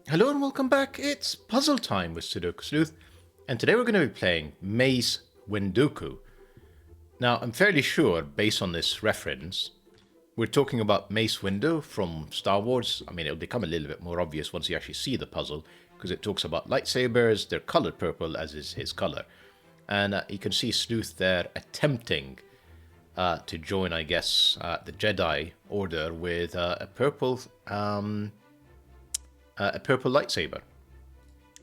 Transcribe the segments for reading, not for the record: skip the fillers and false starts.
Hello and welcome back. It's puzzle time with Sudoku Sleuth, and today we're going to be playing Mace Windoku. Now, I'm fairly sure, based on this reference, we're talking about Mace Windu from Star Wars. I mean, it'll become a little bit more obvious once you actually see the puzzle, because it talks about lightsabers. They're colored purple, as is his color. And you can see Sleuth there attempting to join, I guess, the Jedi Order with a purple lightsaber.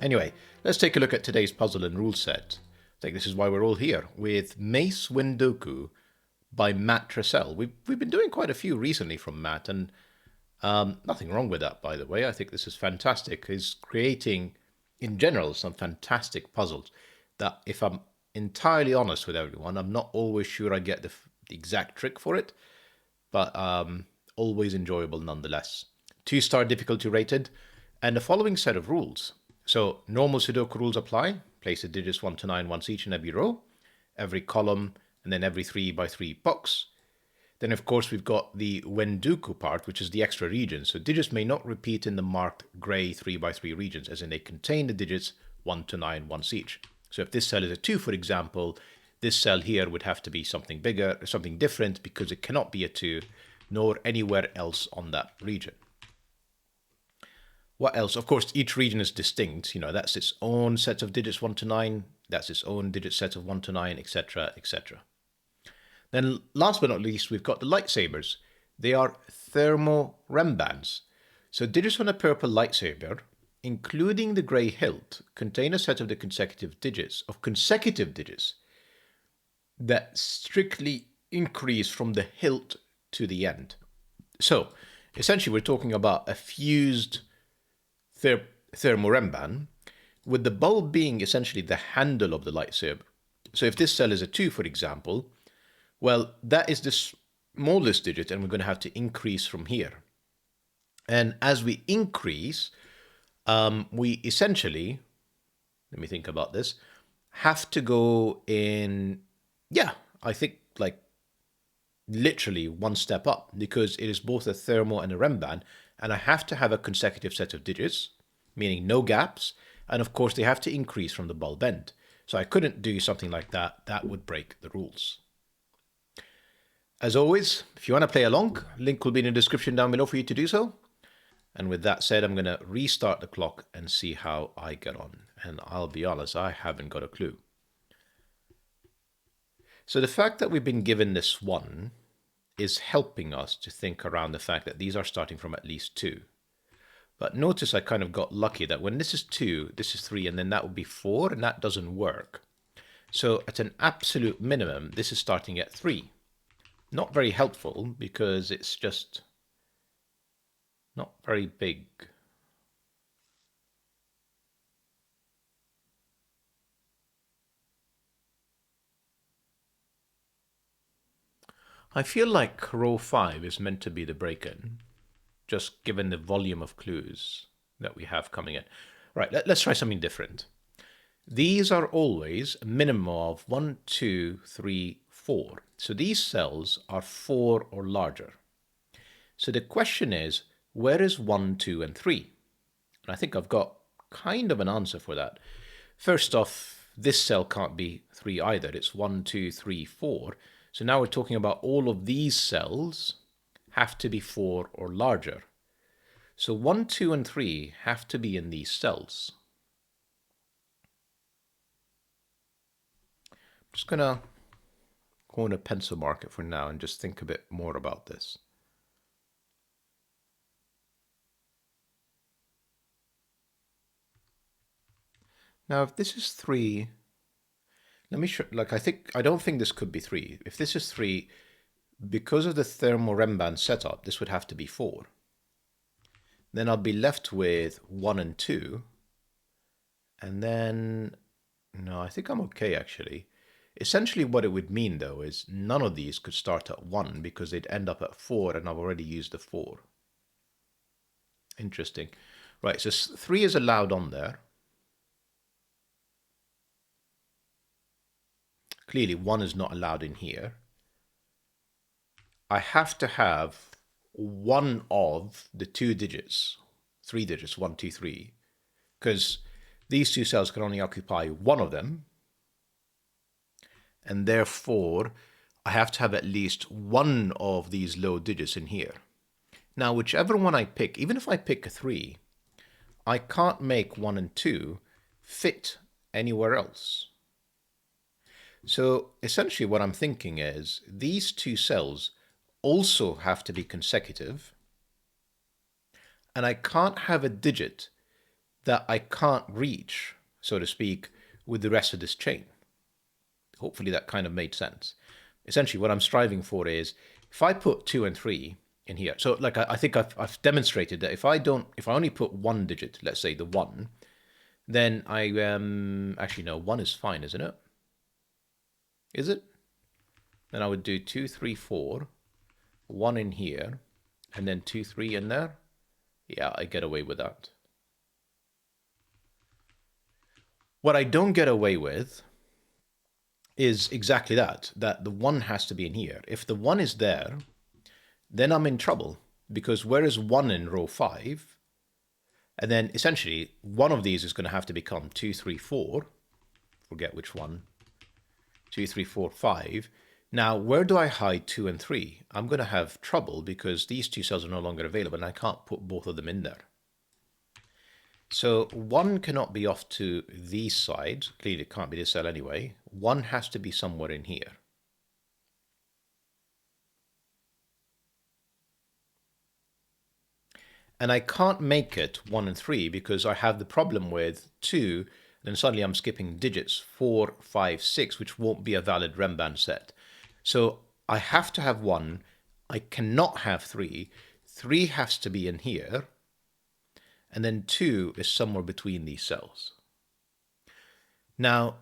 Anyway, let's take a look at today's puzzle and rule set. I think this is why we're all here, with Mace Windoku by Matt Tressel. We've been doing quite a few recently from Matt, and nothing wrong with that, by the way. I think this is fantastic. He's creating, in general, some fantastic puzzles that, if I'm entirely honest with everyone, I'm not always sure I get the exact trick for it, but always enjoyable nonetheless. 2-star difficulty rated, and the following set of rules. So normal Sudoku rules apply. Place the digits 1 to 9 once each in every row, every column, and then every 3 by 3 box. Then, of course, we've got the Windoku part, which is the extra region. So digits may not repeat in the marked grey 3 by 3 regions, as in they contain the digits 1 to 9 once each. So if this cell is a 2, for example, this cell here would have to be something bigger, something different, because it cannot be a 2, nor anywhere else on that region. What else? Of course, each region is distinct. That's its own set of digits 1 to 9. That's its own digit set of 1 to 9, etc., etc. Then, last but not least, we've got the lightsabers. They are Thermo-Renbans. So digits on a purple lightsaber, including the grey hilt, contain a set of the consecutive digits that strictly increase from the hilt to the end. So, essentially, we're talking about a fused Thermo-Renban, with the bulb being essentially the handle of the lightsaber. So if this cell is a 2, for example, well, that is the smallest digit, and we're going to have to increase from here. And as we increase, we essentially, let me think about this, have to go in, I think like literally one step up, because it is both a thermo and a Renban, and I have to have a consecutive set of digits, meaning no gaps, and of course they have to increase from the bulb end. So I couldn't do something like that. That would break the rules. As always, if you want to play along, link will be in the description down below for you to do so. And with that said, I'm going to restart the clock and see how I get on. And I'll be honest, I haven't got a clue. So the fact that we've been given this 1 is helping us to think around the fact that these are starting from at least 2. But notice I kind of got lucky that when this is 2, this is 3, and then that would be 4, and that doesn't work. So at an absolute minimum, this is starting at 3. Not very helpful, because it's just not very big. I feel like row 5 is meant to be the break-in, just given the volume of clues that we have coming in. Right, let's try something different. These are always a minimum of 1, 2, 3, 4. So these cells are 4 or larger. So the question is, where is 1, 2, and 3? And I think I've got kind of an answer for that. First off, this cell can't be 3 either. It's 1, 2, 3, 4. So now we're talking about all of these cells have to be 4 or larger. So 1, 2, and 3 have to be in these cells. I'm just going to go on a pencil mark it for now and just think a bit more about this. Now, if this is 3, let me show, I don't think this could be 3. If this is 3, because of the Thermo-Renban setup, this would have to be 4. Then I'll be left with 1 and 2. And then, no, I think I'm okay, actually. Essentially what it would mean, though, is none of these could start at 1, because they'd end up at 4, and I've already used the 4. Interesting. Right, so 3 is allowed on there. Clearly, 1 is not allowed in here. I have to have one of the 2 digits 3 digits, 1, 2, 3, because these two cells can only occupy one of them, and therefore I have to have at least one of these low digits in here. Now, whichever one I pick, even if I pick a 3, I can't make 1 and 2 fit anywhere else. So essentially what I'm thinking is these two cells also have to be consecutive, and I can't have a digit that I can't reach, so to speak, with the rest of this chain. Hopefully that kind of made sense. Essentially what I'm striving for is if I put 2 and 3 in here, so like I think I've demonstrated that if I only put one digit, let's say the 1, then I actually no, 1 is fine, isn't it? Is it? Then I would do 2, 3, 4, 1 in here, and then 2, 3 in there. Yeah, I get away with that. What I don't get away with is exactly that the 1 has to be in here. If the 1 is there, then I'm in trouble, because where is 1 in row 5? And then essentially one of these is going to have to become 2, 3, 4. Forget which one. 2, 3, 4, 5. Now, where do I hide 2 and 3? I'm going to have trouble because these two cells are no longer available and I can't put both of them in there. So 1 cannot be off to these sides. Clearly it can't be this cell anyway. 1 has to be somewhere in here. And I can't make it 1 and 3 because I have the problem with 2, then suddenly I'm skipping digits 4, 5, 6, which won't be a valid Renban set. So I have to have 1. I cannot have 3. 3 has to be in here. And then 2 is somewhere between these cells. Now,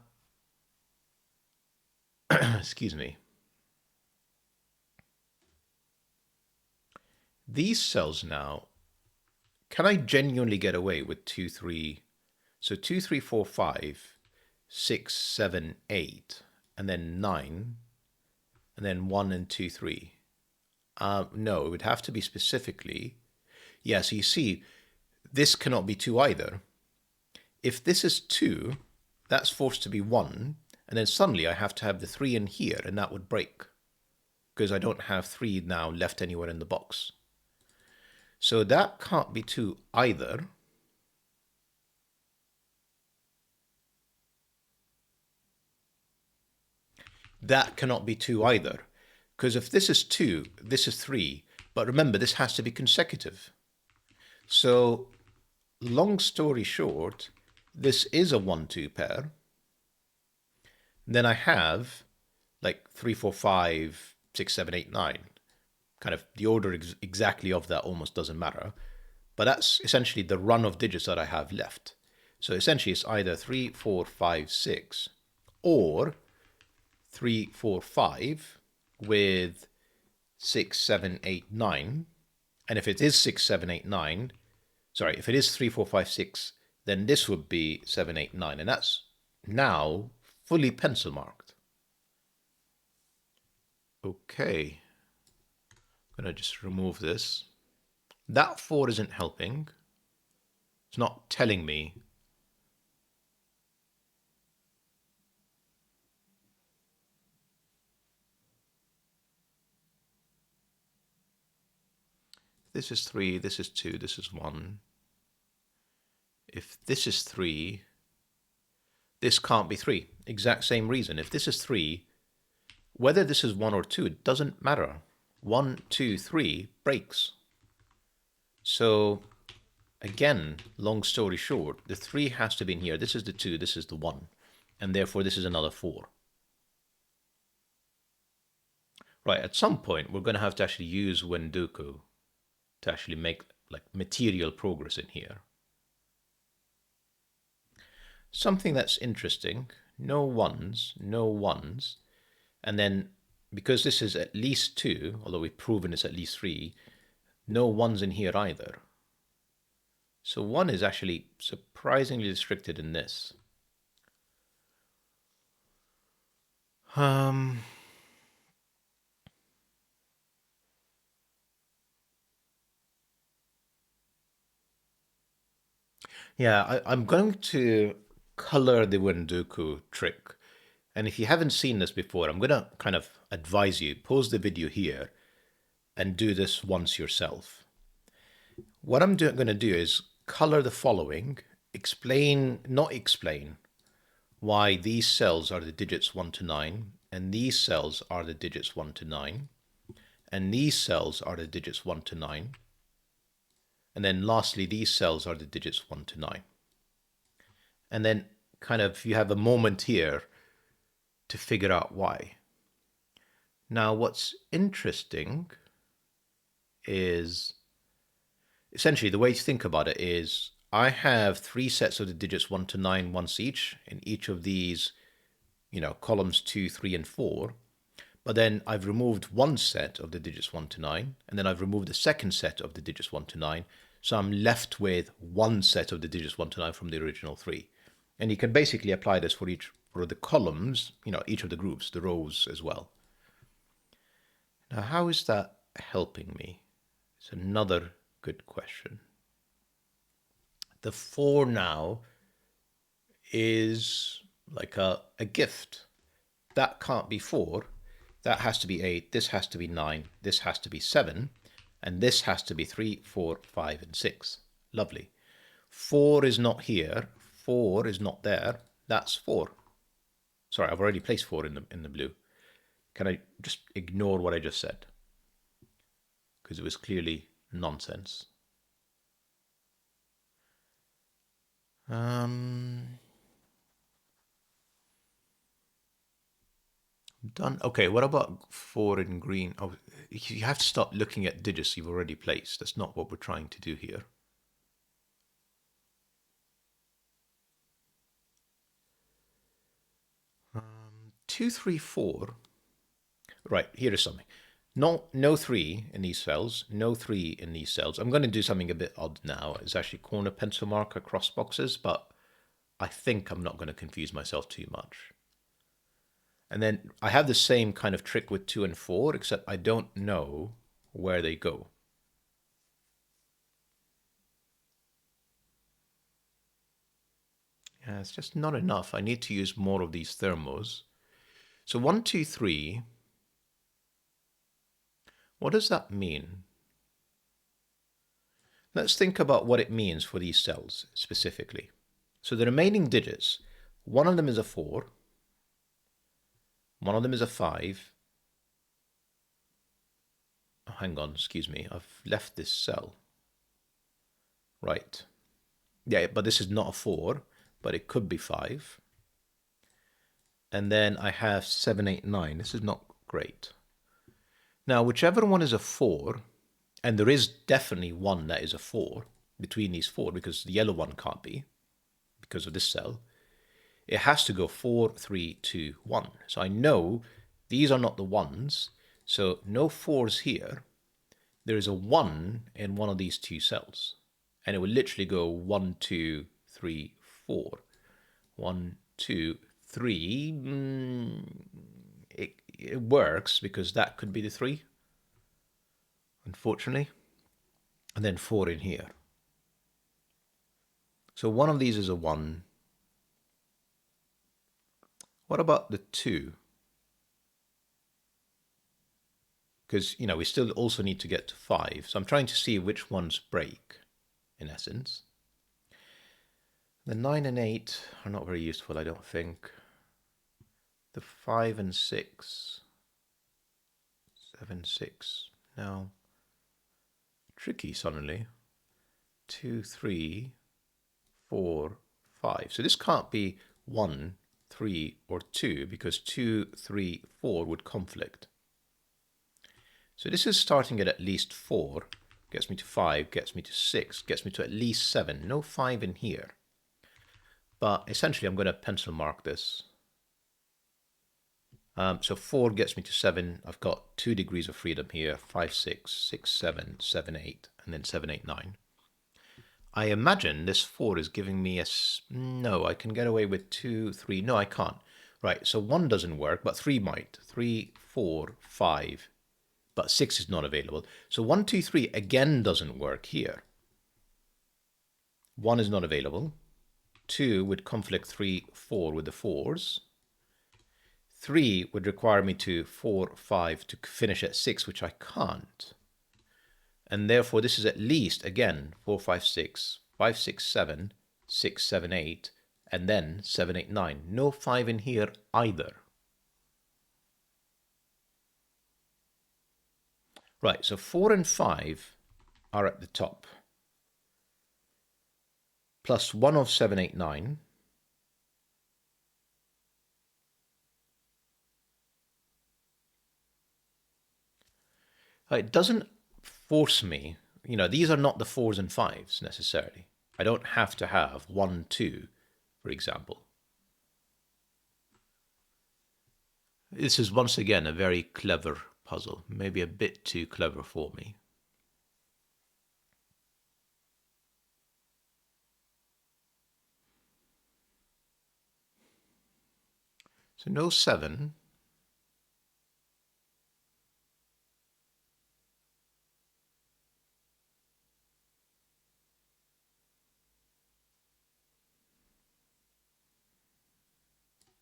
excuse me. These cells now, can I genuinely get away with 2, 3? So 2, 3, 4, 5, 6, 7, 8, and then 9, and then 1 and 2, 3. No, it would have to be specifically. Yeah, so you see, this cannot be 2 either. If this is 2, that's forced to be 1, and then suddenly I have to have the 3 in here, and that would break, because I don't have 3 now left anywhere in the box. So that can't be 2 either. That cannot be 2 either, because if this is 2, this is 3, but remember this has to be consecutive. So long story short, this is a 1-2 pair. Then I have like 3, 4, 5, 6, 7, 8, 9. Kind of the order exactly of that almost doesn't matter. But that's essentially the run of digits that I have left. So essentially it's either 3, 4, 5, 6 or 3, 4, 5 with 6, 7, 8, 9. And if it is 6, 7, 8, 9, sorry, if it is 3, 4, 5, 6, then this would be 7, 8, 9. And that's now fully pencil marked. Okay. I'm going to just remove this. That 4 isn't helping. It's not telling me. This is 3, this is 2, this is 1. If this is 3, this can't be 3. Exact same reason. If this is 3, whether this is 1 or 2, it doesn't matter. 1, 2, 3 breaks. So again, long story short, the 3 has to be in here. This is the 2, this is the 1. And therefore this is another 4. Right, at some point we're going to have to actually use Windoku to actually make like material progress in here. Something that's interesting, no 1s, no 1s, and then because this is at least 2, although we've proven it's at least 3, no 1s in here either. So 1 is actually surprisingly restricted in this. Yeah, I'm going to color the Windoku trick. And if you haven't seen this before, I'm going to kind of advise you, pause the video here and do this once yourself. What I'm going to do is color the following, not explain why these cells are the digits 1 to 9, and these cells are the digits 1 to 9, and these cells are the digits 1 to 9, and then lastly, these cells are the digits 1 to 9. And then kind of you have a moment here to figure out why. Now, what's interesting is essentially the way to think about it is I have 3 sets of the digits 1 to 9 once each in each of these, columns 2, 3, and 4. But then I've removed one set of the digits 1 to 9, and then I've removed the second set of the digits 1 to 9. So I'm left with one set of the digits 1 to 9 from the original 3. And you can basically apply this for the columns, each of the groups, the rows as well. Now, how is that helping me? It's another good question. The 4 now is like a gift. That can't be 4. That has to be 8. This has to be 9. This has to be 7. And this has to be 3, 4, 5, and 6. Lovely. 4 is not here. 4 is not there. That's 4. Sorry, I've already placed 4 in the blue. Can I just ignore what I just said? Because it was clearly nonsense. Done. Okay, what about 4 in green? Oh, you have to stop looking at digits you've already placed. That's not what we're trying to do here. Two, 3, 4. Right, here is something. No 3 in these cells, no 3 in these cells. I'm going to do something a bit odd now. It's actually corner pencil mark across boxes, but I think I'm not going to confuse myself too much. And then I have the same kind of trick with 2 and 4, except I don't know where they go. Yeah, it's just not enough. I need to use more of these thermos. So 1, 2, 3. What does that mean? Let's think about what it means for these cells specifically. So the remaining digits, one of them is a 4, one of them is a 5. Oh, hang on, excuse me, I've left this cell. Right. Yeah, but this is not a 4, but it could be 5. And then I have 7, 8, 9. This is not great. Now, whichever one is a 4, and there is definitely one that is a 4 between these 4, because the yellow one can't be, because of this cell, it has to go 4, 3, 2, 1. So I know these are not the ones, so no 4s here. There is a 1 in one of these 2 cells, and it will literally go 1, 2, 3, 4. 1, 2, 3. It works because that could be the 3, unfortunately. And then 4 in here. So one of these is a 1. What about the 2? Because, we still also need to get to 5. So I'm trying to see which ones break, in essence. The 9 and 8 are not very useful, I don't think. The 5 and 6. 7, 6. Now, tricky suddenly. 2, 3, 4, 5. So this can't be 1, 3, or 2, because 2, 3, 4 would conflict. So this is starting at least 4, gets me to 5, gets me to 6, gets me to at least 7. No 5 in here. But essentially, I'm going to pencil mark this. So 4 gets me to 7. I've got 2 degrees of freedom here. 5, 6, 6, 7, 7, 8, and then 7, 8, 9. I imagine this 4 is giving me a... No, I can get away with 2, 3. No, I can't. Right, so 1 doesn't work, but 3 might. 3, 4, 5. But 6 is not available. So 1, 2, 3 again doesn't work here. 1 is not available. 2 would conflict 3, 4 with the 4s. 3 would require me to 4, 5 to finish at 6, which I can't. And therefore this is at least, again, 4, 5, 6, 5, 6, 7, 6, 7, 8, and then 7, 8, 9. No 5 in here either. Right, so 4 and 5 are at the top. Plus 1 of 7, 8, 9. It doesn't force me, you know, these are not the 4s and 5s necessarily. I don't have to have 1, 2, for example. This is once again a very clever puzzle, maybe a bit too clever for me. So no 7.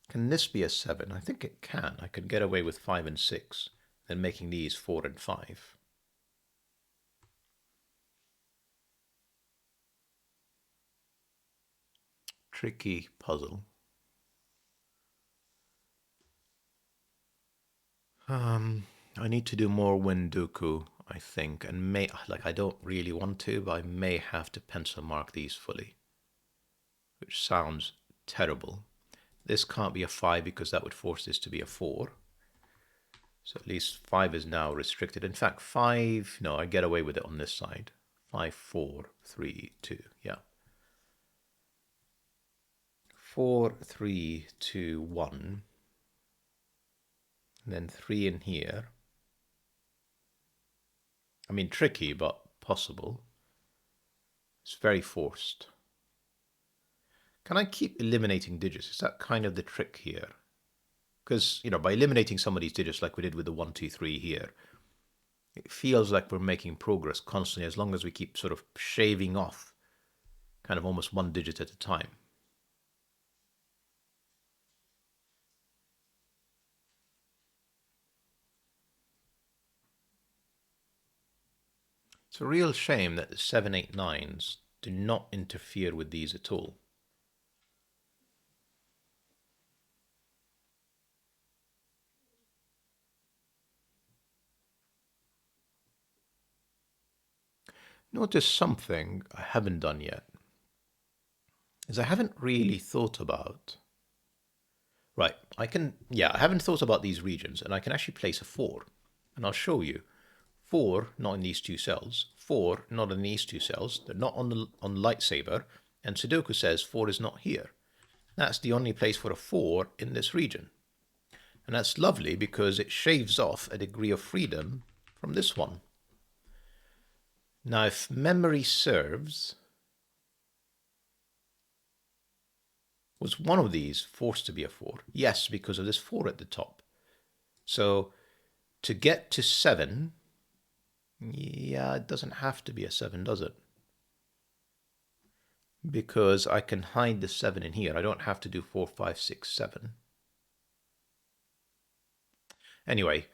Can this be a 7? I think it can. I could get away with 5 and 6, then making these 4 and 5. Tricky puzzle. I need to do more Windoku, I think, and I don't really want to, but I may have to pencil mark these fully, which sounds terrible. This can't be a 5 because that would force this to be a 4. So at least 5 is now restricted. In fact, 5, no, I get away with it on this side. 5, 4, 3, 2, yeah. 4, 3, 2, 1. And then 3 in here. I mean, tricky, but possible. It's very forced. Can I keep eliminating digits? Is that kind of the trick here? Because, you know, by eliminating some of these digits like we did with the 1, 2, 3 here, it feels like we're making progress constantly as long as we keep sort of shaving off kind of almost 1 digit at a time. It's a real shame that the 7, 8, 9s do not interfere with these at all. Notice something I haven't done yet, is I haven't really thought about... Right, I haven't thought about these regions, and I can actually place a 4. And I'll show you. 4, not in these 2 cells. 4, not in these 2 cells. They're not on lightsaber. And Sudoku says 4 is not here. That's the only place for a 4 in this region. And that's lovely because it shaves off a degree of freedom from this one. Now, if memory serves, was one of these forced to be a 4? Yes, because of this 4 at the top. So to get to 7, yeah, it doesn't have to be a 7, does it? Because I can hide the 7 in here. I don't have to do 4, 5, 6, 7. Anyway,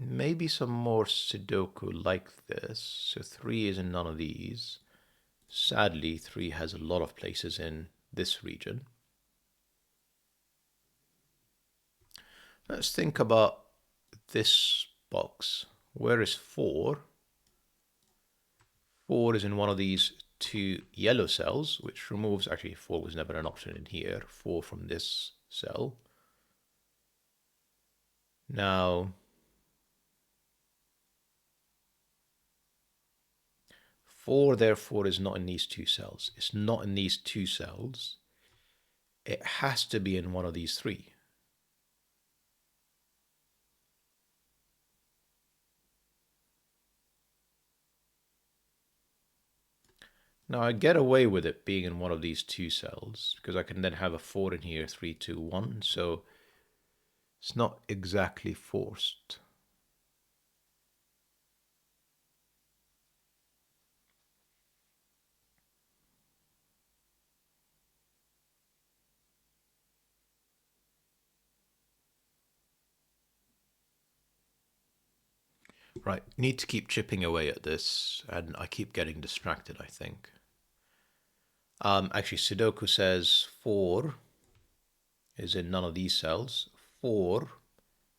maybe some more Sudoku like this. So 3 is in none of these. Sadly, 3 has a lot of places in this region. Let's think about this box. Where is 4? 4 is in one of these 2 yellow cells, which removes, actually 4 was never an option in here, 4 from this cell. Now, 4 therefore is not in these 2 cells. It's not in these 2 cells. It has to be in one of these 3. Now I get away with it being in one of these 2 cells because I can then have a 4 in here, 3, 2, 1. So it's not exactly forced. Right, need to keep chipping away at this, and I keep getting distracted, I think. Actually, Sudoku says 4 is in none of these cells. 4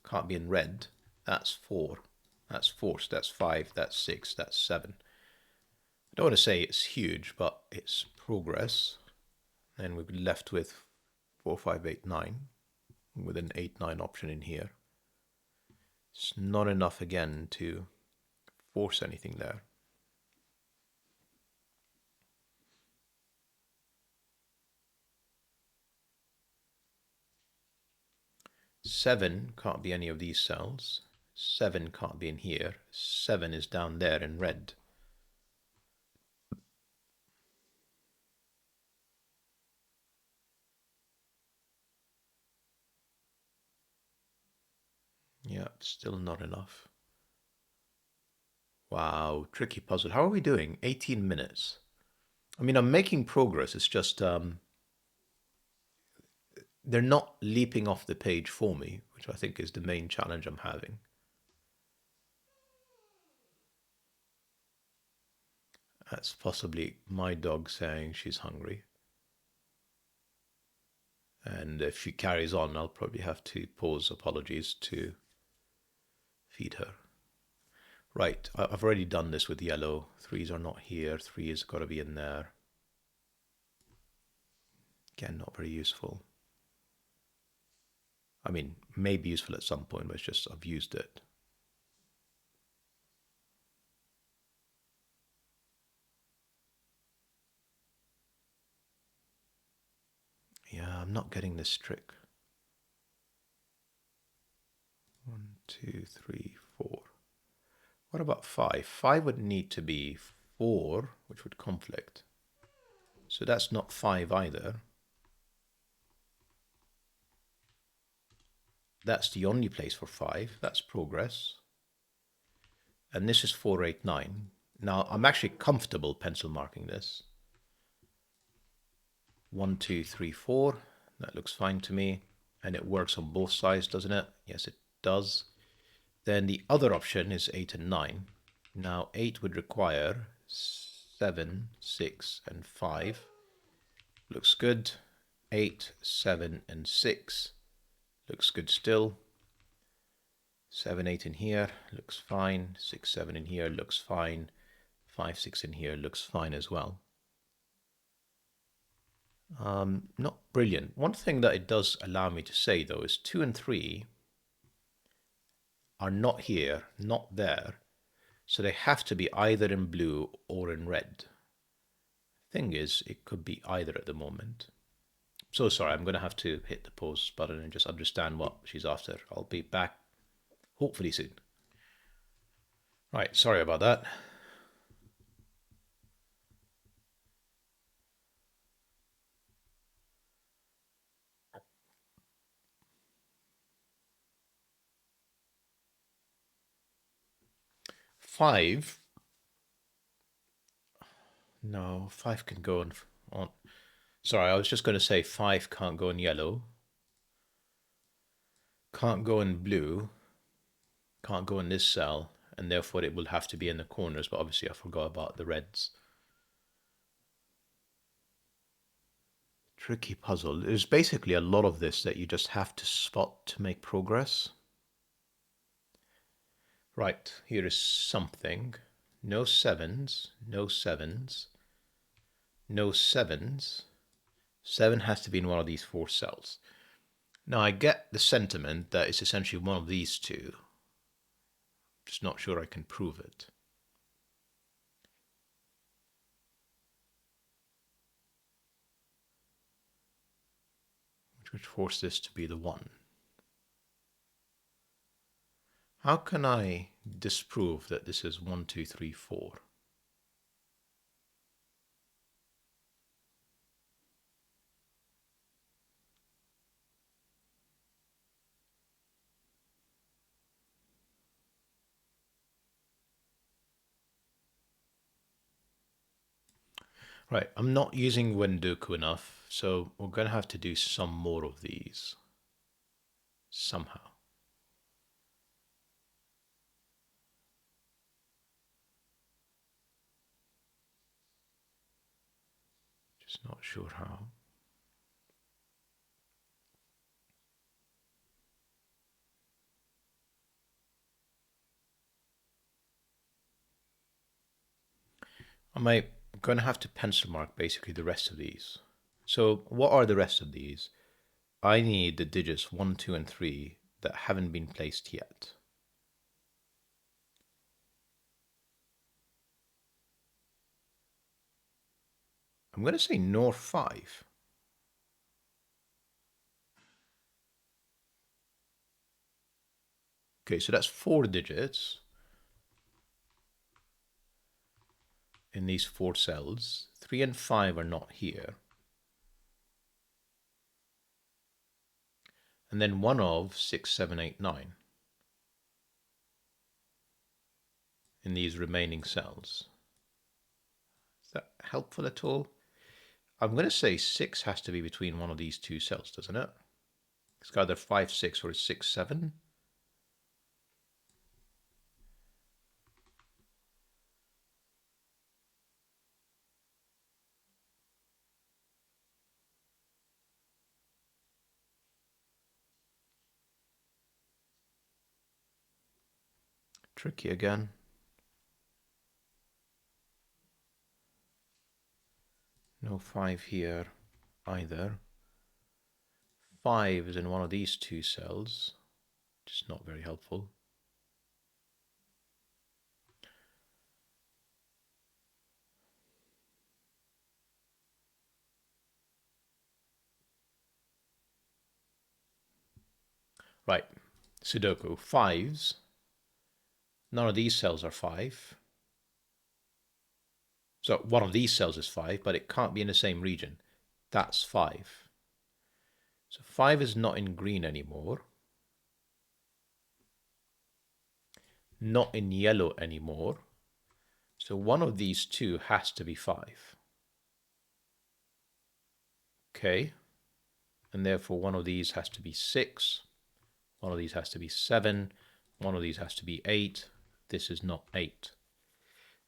can't be in red. That's 4. That's 4, so that's 5, that's 6, that's 7. I don't want to say it's huge, but it's progress. And we'll be left with 4, 5, 8, 9, with an 8, 9 option in here. It's not enough again to force anything there. Seven can't be any of these cells. 7 can't be in here. 7 is down there in red. Yeah, still not enough. Wow, tricky puzzle. How are we doing? 18 minutes. I mean, I'm making progress. It's just they're not leaping off the page for me, which I think is the main challenge I'm having. That's possibly my dog saying she's hungry. And if she carries on, I'll probably have to pause apologies to feed her. Right, I've already done this with yellow. 3s are not here. 3 has got to be in there. Again, not very useful. I mean, maybe useful at some point, but it's just I've used it. Yeah, I'm not getting this trick. 1, 2, 3, 4. What about 5? 5 would need to be 4, which would conflict. So that's not 5 either. That's the only place for 5. That's progress. And this is 4, 8, 9. Now, I'm actually comfortable pencil marking this. 1, 2, 3, 4. That looks fine to me. And it works on both sides, doesn't it? Yes, it does. Then the other option is 8 and 9. Now, 8 would require 7, 6, and 5. Looks good. 8, 7, and 6. Looks good still. 7, 8 in here. Looks fine. 6, 7 in here. Looks fine. 5, 6 in here. Looks fine as well. Not brilliant. One thing that it does allow me to say, though, is 2 and 3 are not here, not there. So they have to be either in blue or in red. Thing is, it could be either at the moment. So sorry, I'm going to have to hit the pause button and just understand what she's after. I'll be back hopefully soon. Right, sorry about that. Five. No, 5 can go on. Sorry, I was just going to say 5 can't go in yellow. Can't go in blue. Can't go in this cell. And therefore it will have to be in the corners. But obviously I forgot about the reds. Tricky puzzle. There's basically a lot of this that you just have to spot to make progress. Right, here is something. No 7s, no 7s, no 7s. 7 has to be in one of these 4 cells. Now I get the sentiment that it's essentially one of these two. Just not sure I can prove it. Which would force this to be the 1. How can I disprove that this is 1, 2, 3, 4? Right, I'm not using Windoku enough, so we're going to have to do some more of these. Somehow. Just not sure how. I'm going to have to pencil mark basically the rest of these. So what are the rest of these? I need the digits 1, 2, and 3 that haven't been placed yet. I'm going to say nor 5. Okay, so that's 4 digits in these 4 cells. 3 and 5 are not here. And then 1 of 6, 7, 8, 9 in these remaining cells. Is that helpful at all? I'm going to say 6 has to be between one of these 2 cells, doesn't it? It's either 5, 6 or 6, 7. Tricky again. No 5 here either. 5 is in one of these 2 cells, which is not very helpful. Right, Sudoku. 5s. None of these cells are 5. So one of these cells is 5, but it can't be in the same region. That's 5. So 5 is not in green anymore. Not in yellow anymore. So one of these 2 has to be 5. Okay. And therefore one of these has to be 6. One of these has to be 7. One of these has to be 8. This is not 8.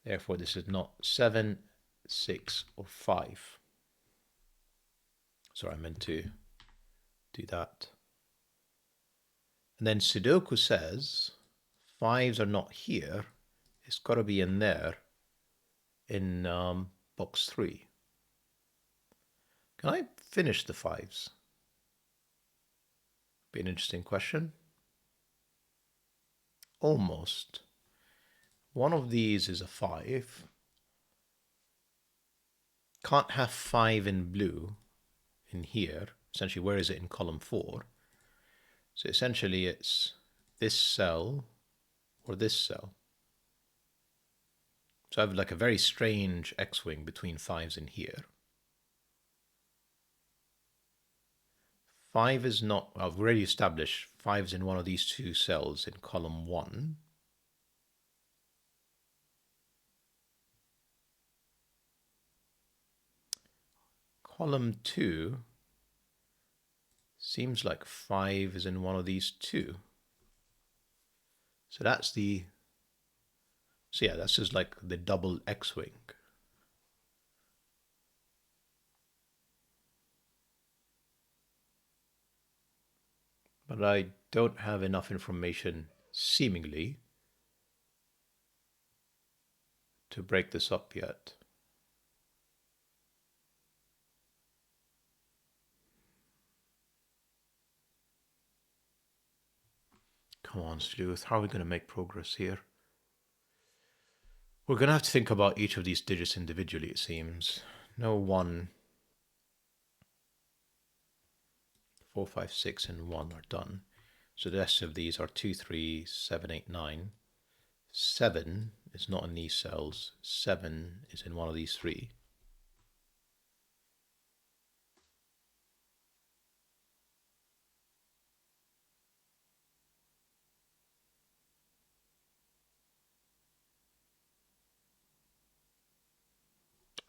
Therefore, this is not 7, 6, or 5. Sorry, I meant to do that. And then Sudoku says 5s are not here. It's got to be in there in box 3. Can I finish the 5s? Be an interesting question. Almost. One of these is a 5. Can't have 5 in blue in here. Essentially, where is it in column 4? So essentially it's this cell or this cell. So I have like a very strange X-wing between 5s in here. 5 is not, I've already established 5's in one of these 2 cells in column 1. Column 2 seems like 5 is in one of these 2. So that's the, so yeah, that's just like the double X-wing. But I don't have enough information, seemingly, to break this up yet. Come on, Sleuth, how are we going to make progress here? We're going to have to think about each of these digits individually, it seems. No 1, 4, 5, 6, and 1 are done. So the rest of these are 2, 3, 7, 8, 9. 7 is not in these cells. 7 is in one of these 3.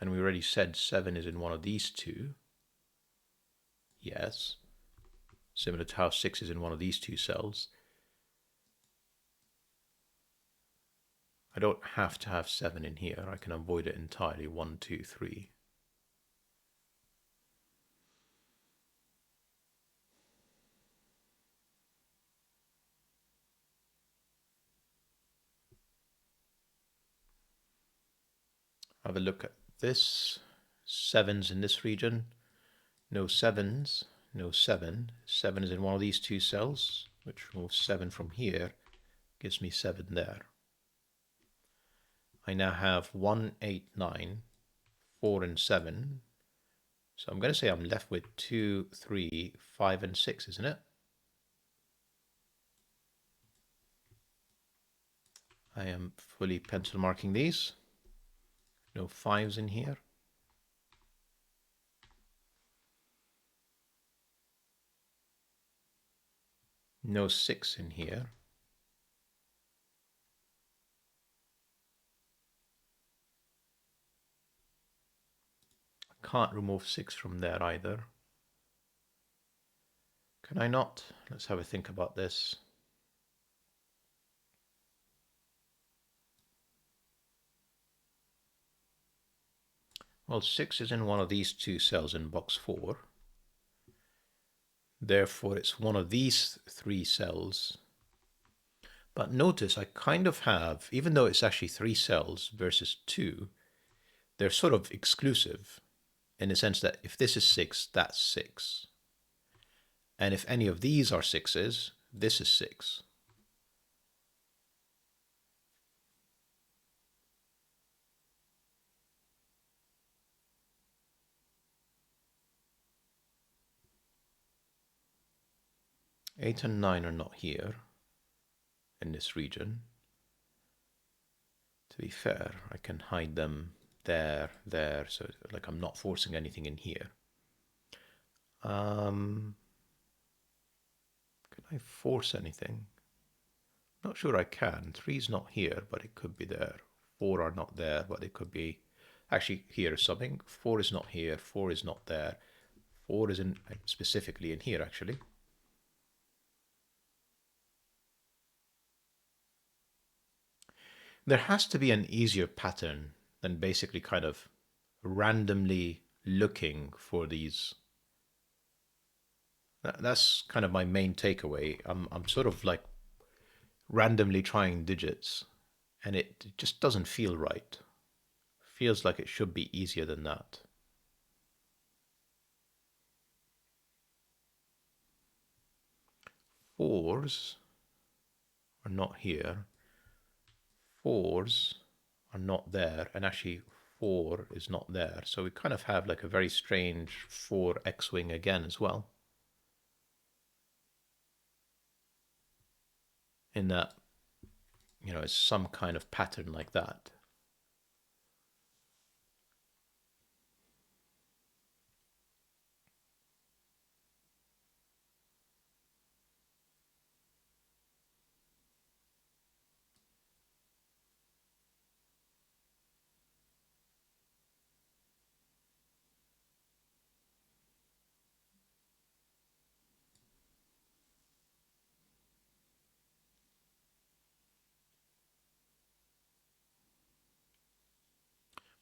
And we already said 7 is in one of these 2. Yes. Similar to how 6 is in one of these 2 cells. I don't have to have 7 in here. I can avoid it entirely. 1, 2, 3. have a look at this. 7's in this region. No 7's. No 7. 7 is in one of these two cells, which removes 7 from here. Gives me 7 there. I now have 1, 8, 9, 4, and 7. So I'm going to say I'm left with 2, 3, 5, and 6, isn't it? I am fully pencil marking these. No 5's in here. No 6 in here. Can't remove 6 from there either. Can I not? Let's have a think about this. Well, 6 is in one of these two cells in box 4. Therefore, it's one of these 3 cells. But notice I kind of have, even though it's actually 3 cells versus 2, they're sort of exclusive in the sense that if this is 6, that's 6. And if any of these are 6's, this is 6. Eight and 9 are not here in this region. To be fair, I can hide them there, so like I'm not forcing anything in here. Can I force anything? Not sure I can. 3's not here, but it could be there. 4 are not there, but it could be. Actually, here is something. 4 is not here. 4 is not there. 4 is specifically in here, actually. There has to be an easier pattern than basically kind of randomly looking for these. That's kind of my main takeaway. I'm sort of like randomly trying digits, and it just doesn't feel right. Feels like it should be easier than that. Fours are not here. 4's are not there, and actually 4 is not there. So we kind of have like a very strange 4 X-wing again as well. In that, you know, it's some kind of pattern like that.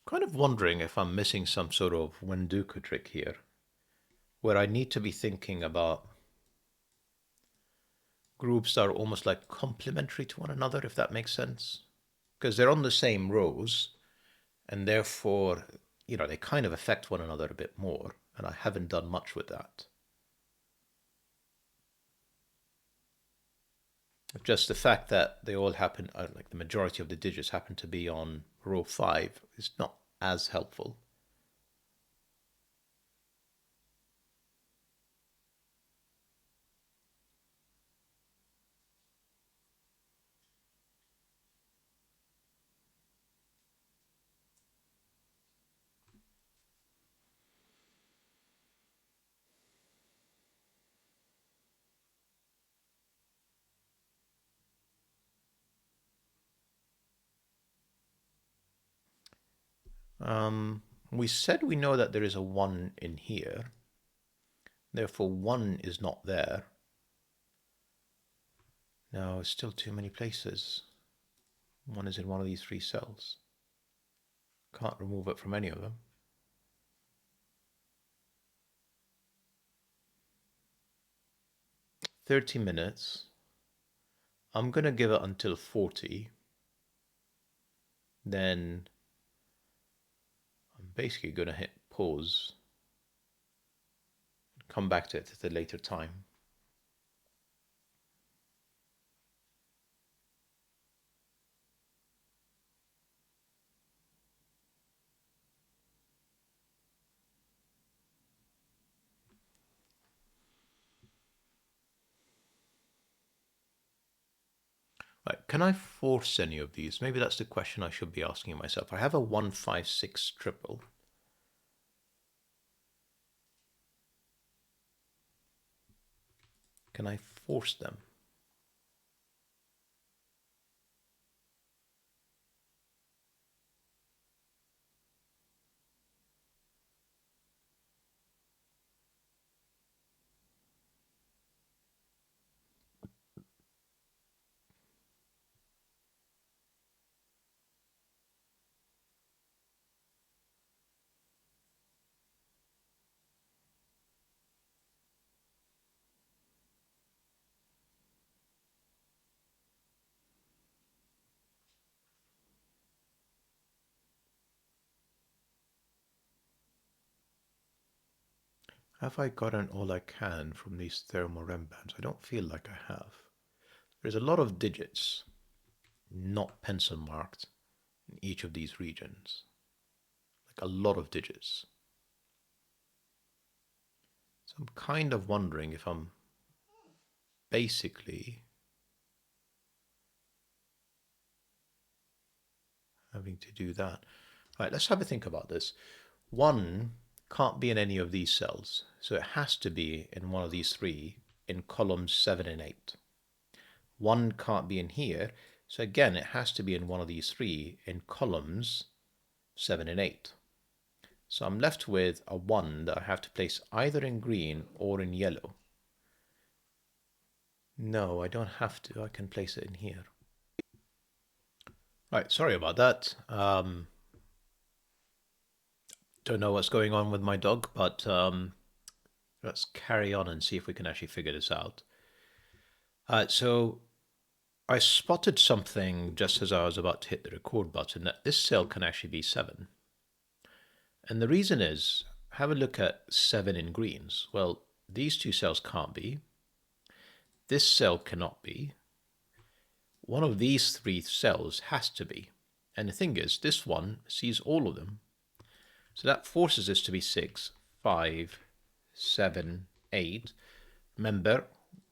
Kind of wondering if I'm missing some sort of Windoku trick here, where I need to be thinking about groups that are almost like complementary to one another, if that makes sense. Because they're on the same rows, and therefore, you know, they kind of affect one another a bit more, and I haven't done much with that. Just the fact that they all happen, like the majority of the digits happen to be on row 5 is not as helpful. We said we know that there is a 1 in here. Therefore, 1 is not there. No, it's still too many places. 1 is in one of these 3 cells. Can't remove it from any of them. $30. I'm going to give it until 40. Then basically going to hit pause, come back to it at a later time. Right, can I force any of these? Maybe that's the question I should be asking myself. I have a 156 triple. Can I force them? Have I gotten all I can from these Thermo-Renbans? I don't feel like I have. There's a lot of digits not pencil marked in each of these regions. Like a lot of digits. So I'm kind of wondering if I'm basically having to do that. Right, let's have a think about this. 1 can't be in any of these cells, so it has to be in one of these 3 in columns 7 and 8. 1 can't be in here, so again it has to be in one of these 3 in columns 7 and 8. So I'm left with a 1 that I have to place either in green or in yellow. No, I don't have to. I can place it in here. Right, sorry about that. Don't know what's going on with my dog, but let's carry on and see if we can actually figure this out. So I spotted something just as I was about to hit the record button, that this cell can actually be 7. And the reason is, have a look at 7 in greens. Well, these 2 cells can't be. This cell cannot be. One of these 3 cells has to be. And the thing is, this one sees all of them. So that forces this to be 6, 5, 7, 8. Remember,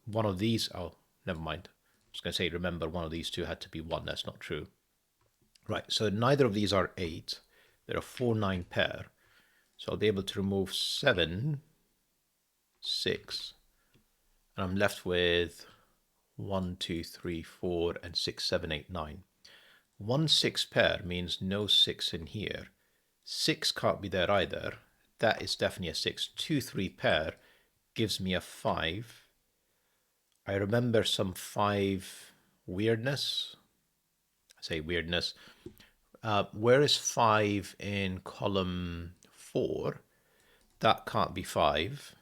one of these, oh, never mind. I was going to say, remember, one of these 2 had to be 1. That's not true. Right, so neither of these are 8. They're a 4, 9 pair. So I'll be able to remove 7, 6. And I'm left with 1, 2, 3, 4, and 6, 7, 8, 9. 1, 6 pair means no 6 in here. 6 can't be there either. That is definitely a 6. 2, 3 pair gives me a 5. I remember some 5 weirdness. I say weirdness. Where is 5 in column 4? That can't be 5.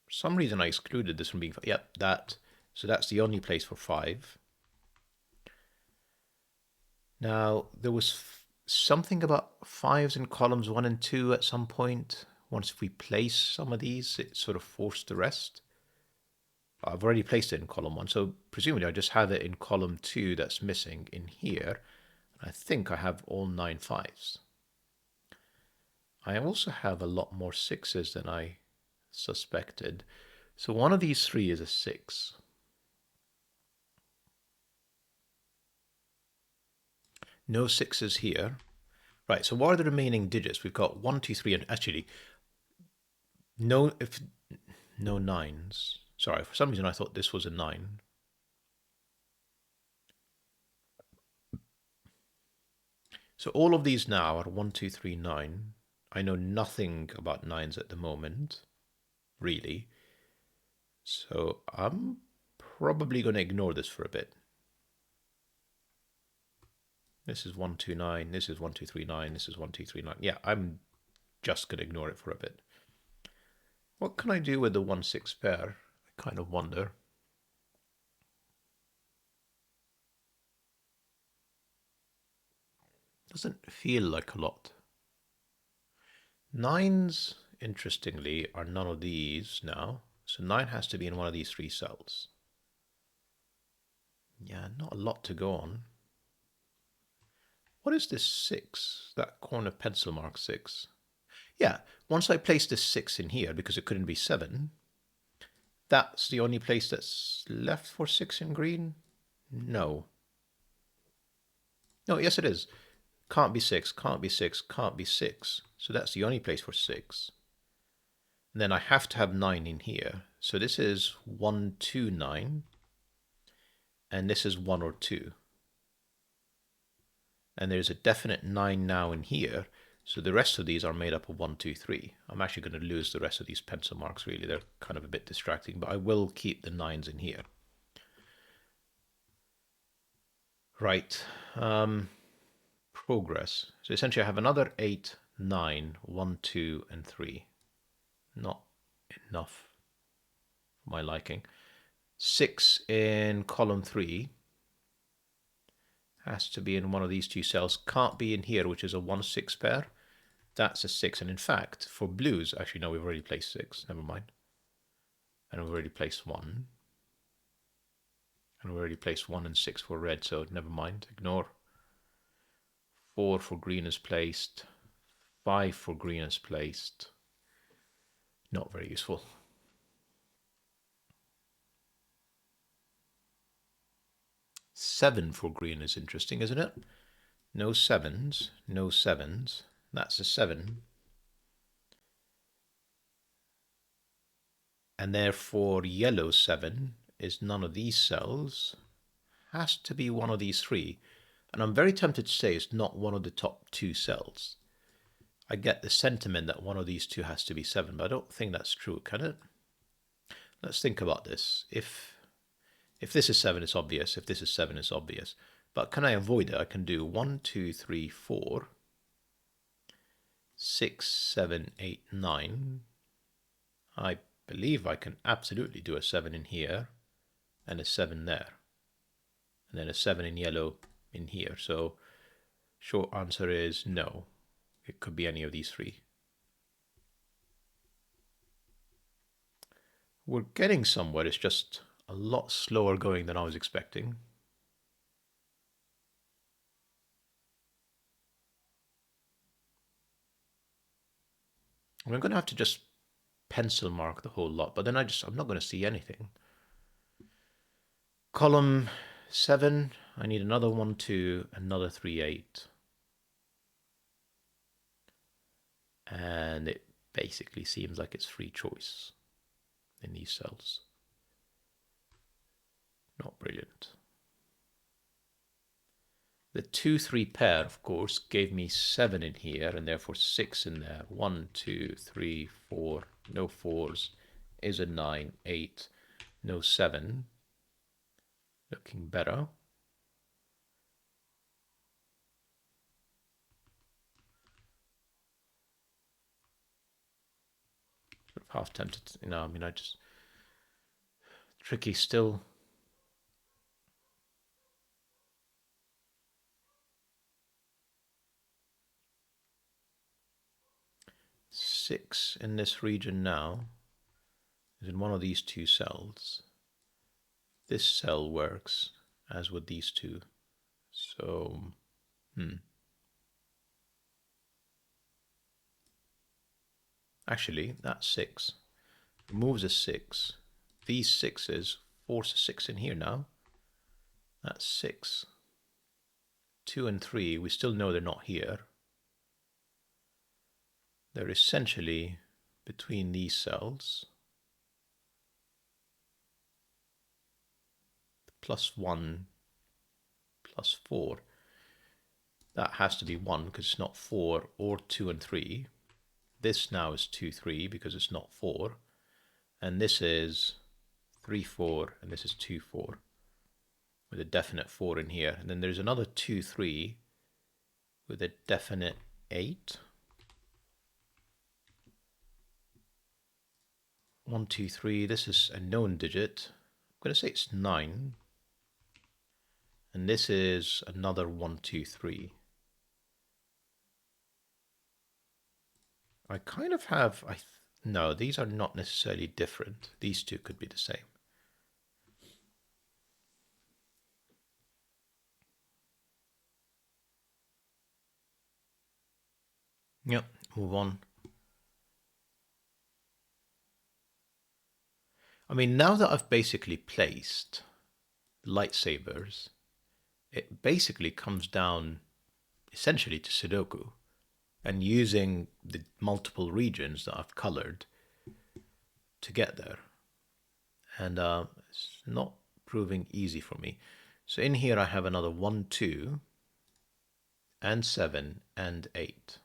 For some reason I excluded this from being 5. Yep, that. So that's the only place for 5. Now, there was something about 5s in columns 1 and 2 at some point. Once we place some of these, it sort of forced the rest. I've already placed it in column 1, so presumably I just have it in column 2 that's missing in here. I think I have all 9 5s. I also have a lot more 6s than I suspected. So one of these 3 is a 6. No 6s here. Right, so what are the remaining digits? We've got 1, 2, 3, and actually, no 9s. Sorry, for some reason I thought this was a 9. So all of these now are 1, 2, 3, 9. I know nothing about 9s at the moment, really. So I'm probably going to ignore this for a bit. This is 1, 2, 9. This is 1, 2, 3, 9. This is 1, 2, 3, 9. Yeah, I'm just going to ignore it for a bit. What can I do with the 1, 6 pair? I kind of wonder. Doesn't feel like a lot. Nines, interestingly, are none of these now. So 9 has to be in one of these 3 cells. Yeah, not a lot to go on. What is this 6? That corner pencil mark 6. Yeah, once I place this 6 in here, because it couldn't be 7, that's the only place that's left for 6 in green? No. No, yes it is. Can't be 6, can't be 6, can't be 6. So that's the only place for 6. And then I have to have 9 in here. So this is 1, 2, 9. And this is 1 or 2. And there's a definite 9 now in here. So the rest of these are made up of 1, 2, 3. I'm actually going to lose the rest of these pencil marks, really. They're kind of a bit distracting, but I will keep the 9s in here. Right. Progress. So essentially I have another 8, 9, 1, 2, and 3. Not enough for my liking. 6 in column 3. Has to be in one of these 2 cells. Can't be in here, which is a 1, 6 pair. That's a 6. And in fact, for blues, actually, no, we've already placed 6. Never mind. And we've already placed 1. And we've already placed 1 and 6 for red, so never mind. Ignore. 4 for green is placed. 5 for green is placed. Not very useful. Seven for green is interesting, isn't it? No 7s, no 7s. That's a 7. And therefore yellow 7 is none of these cells. Has to be one of these 3. And I'm very tempted to say it's not one of the top 2 cells. I get the sentiment that one of these 2 has to be 7, but I don't think that's true, can it? Let's think about this. If this is 7, it's obvious. If this is 7, it's obvious. But can I avoid it? I can do 1, 2, 3, 4, 6, 7, 8, 9. I believe I can absolutely do a 7 in here and a 7 there. And then a 7 in yellow in here. So short answer is no. It could be any of these 3. We're getting somewhere. It's just a lot slower going than I was expecting. I'm going to have to just pencil mark the whole lot, but then I'm not going to see anything. Column 7, I need another 1, 2, another 3, 8. And it basically seems like it's free choice in these cells. Not brilliant. The 2, 3 pair, of course, gave me 7 in here and therefore 6 in there. 1, 2, 3, 4, no 4s, is a 9, 8, no 7. Looking better. Sort of half tempted, I mean, tricky still. Six in this region now is in one of these 2 cells. This cell works as with these 2. So, Actually, that's 6. Removes a 6. These 6s force a 6 in here now. That's 6. 2 and 3, we still know they're not here. They're essentially between these cells. +1, +4. That has to be 1 because it's not 4 or 2 and 3. This now is 2, 3 because it's not 4. And this is 3, 4, and this is 2, 4. With a definite 4 in here. And then there's another 2, 3 with a definite 8. 1, 2, 3. This is a known digit. I'm going to say it's 9. And this is another 1, 2, 3. I kind of have... No, these are not necessarily different. These two could be the same. Yep, move on. I mean, now that I've basically placed lightsabers, it basically comes down essentially to Sudoku and using the multiple regions that I've colored to get there. And it's not proving easy for me. So in here I have another 1, 2, and 7, and 8.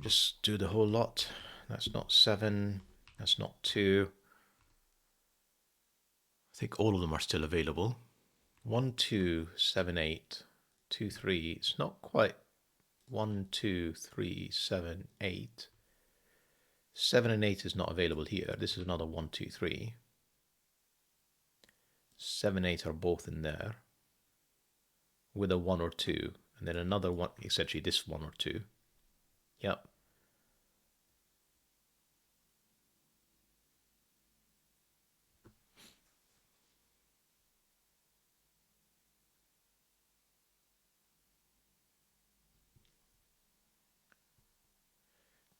Just do the whole lot. That's not 7. That's not 2. I think all of them are still available. 1, 2, 7, 8, 2, 3. It's not quite 1, 2, 3, 7, 8. 7 and 8 is not available here. This is another 1, 2, 3. 7, 8 are both in there with a 1 or 2. And then another one, essentially this 1 or 2. Yep.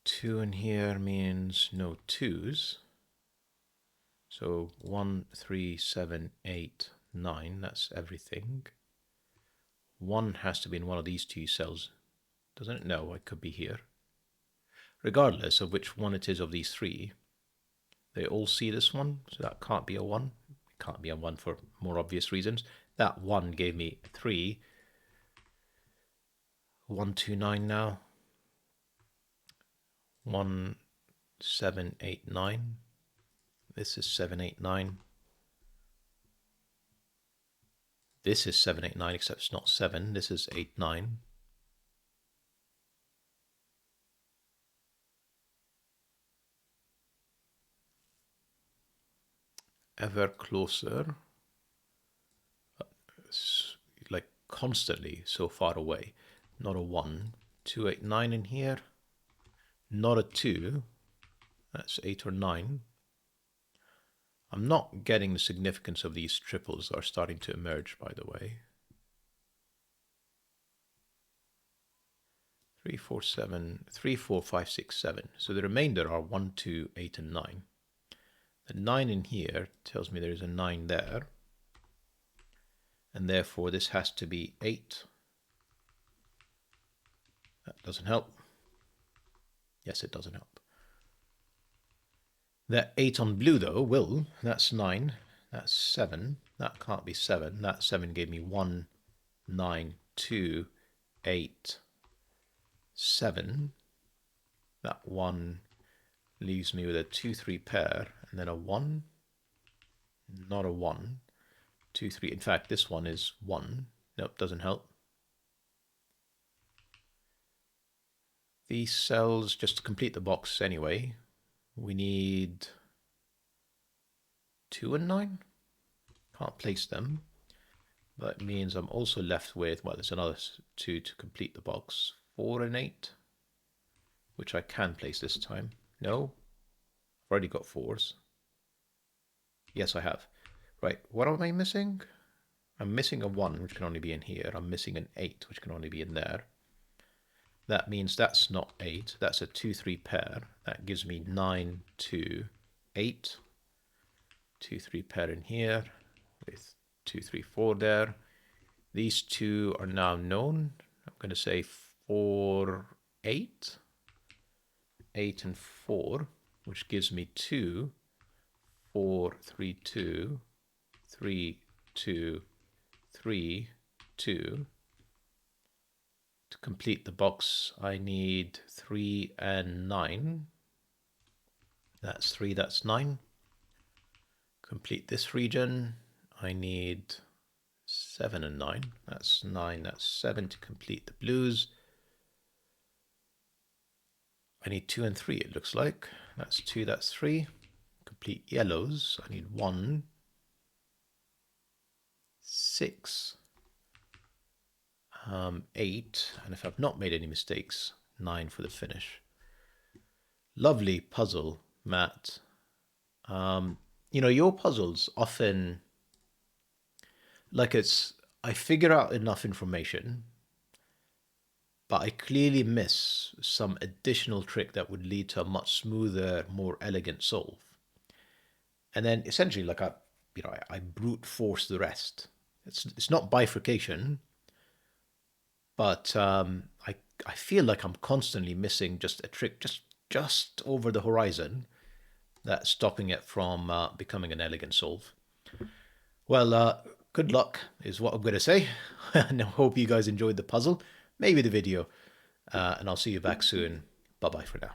Two in here means no 2s. So 1, 3, 7, 8, 9. That's everything. 1 has to be in one of these 2 cells, doesn't it? No, it could be here. Regardless of which one it is of these 3, they all see this one, so that can't be a 1. It can't be a 1 for more obvious reasons. That 1 gave me 3. 1, 2, 9 now. 1, 7, 8, 9. This is 7, 8, 9. This is 7, 8, 9, except it's not 7. This is 8, 9. Ever closer. Like constantly so far away. Not a 1. 2, 8, 9 in here. Not a 2. That's 8 or 9. I'm not getting the significance of these triples that are starting to emerge, by the way. 3, 4, 7, 3, 4, 5, 6, 7. So the remainder are 1, 2, 8, and 9. The 9 in here tells me there's a 9 there. And therefore this has to be 8. That doesn't help. Yes, it doesn't help. That 8 on blue, though, will. That's 9. That's 7. That can't be 7. That 7 gave me 1, 9, 2, 8, 7. That 1 leaves me with a 2, 3 pair, and then a 1. Not a 1. 2, 3. In fact, this one is 1. Nope, doesn't help. These cells, just to complete the box anyway, we need 2 and 9. Can't place them. That means I'm also left with, well, there's another 2 to complete the box. 4 and 8, which I can place this time. No, I've already got 4s. Yes, I have. Right, what am I missing? I'm missing a 1, which can only be in here. I'm missing an 8, which can only be in there. That means that's not 8. That's a 2, 3 pair. That gives me 9, 2, 8. 2, 3 pair in here with 2, 3, 4 there. These 2 are now known. I'm going to say 4, 8. 8 and 4, which gives me 2, 4, 3, 2, 3, 2, 3, 2. To complete the box, I need 3 and 9. That's 3, that's 9. Complete this region, I need 7 and 9. That's 9, that's 7 to complete the blues. I need 2 and 3, it looks like. That's 2, that's 3. Complete yellows, I need 1. 6, 8, and if I've not made any mistakes, 9 for the finish. Lovely puzzle, Matt. You know, your puzzles often, like I figure out enough information, but I clearly miss some additional trick that would lead to a much smoother, more elegant solve. And then essentially, like I brute force the rest. It's not bifurcation, but I feel like I'm constantly missing just a trick just over the horizon that's stopping it from becoming an elegant solve. Well, good luck is what I'm going to say. And I hope you guys enjoyed the puzzle, maybe the video, and I'll see you back soon. Bye-bye for now.